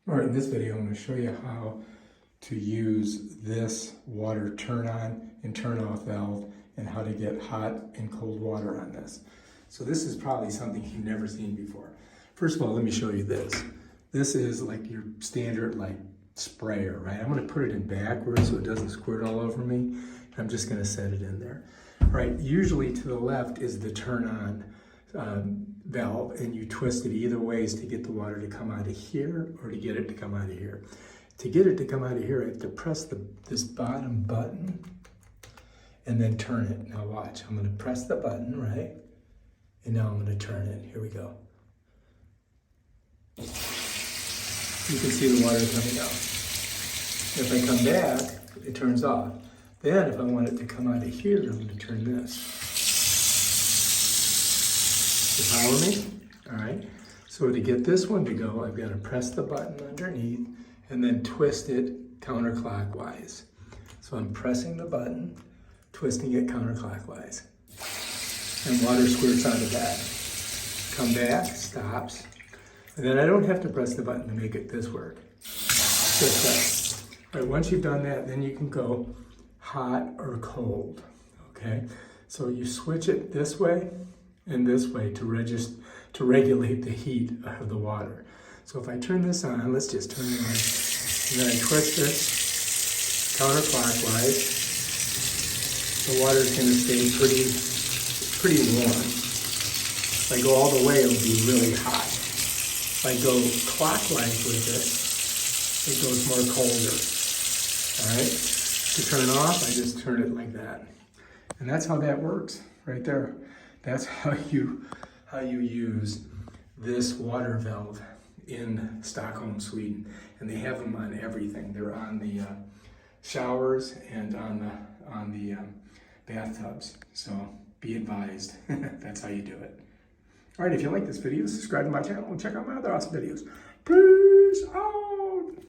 All right, in this video, I'm going to show you how to use this water turn on and turn off valve and how to get hot and cold water on this. So this is probably something you've never seen before. First of all, let me show you this. This is like your standard sprayer, right? I'm going to put it in backwards so it doesn't squirt all over me. I'm just going to set it in there. All right, usually to the left is the turn on valve, and you twist it either ways to get the water to come out of here or to get it to come out of here. To get it to come out of here, I have to press this bottom button and then turn it. Now watch, I'm going to press the button, right? And now I'm going to turn it. Here we go. You can see the water coming out. If I come back, it turns off. Then if I want it to come out of here, I'm going to turn this. You follow me? All right. So to get this one to go, I've got to press the button underneath and then twist it counterclockwise. So I'm pressing the button, twisting it counterclockwise. And water squirts out of that. Come back, stops. And then I don't have to press the button to make it this work. Just that. All right, once you've done that, then you can go hot or cold, okay? So you switch it this way and this way to regulate the heat of the water. So if I turn this on, let's just turn it on, and then I twist this counterclockwise, the water's gonna stay pretty warm. If I go all the way, it'll be really hot. If I go clockwise with this, it goes more colder, all right? To turn it off, I just turn it like that. And that's how that works, right there. That's how you use this water valve in Stockholm, Sweden. And they have them on everything. They're on the showers and on the bathtubs. So be advised, that's how you do it. All right, if you like this video, subscribe to my channel and check out my other awesome videos. Peace out.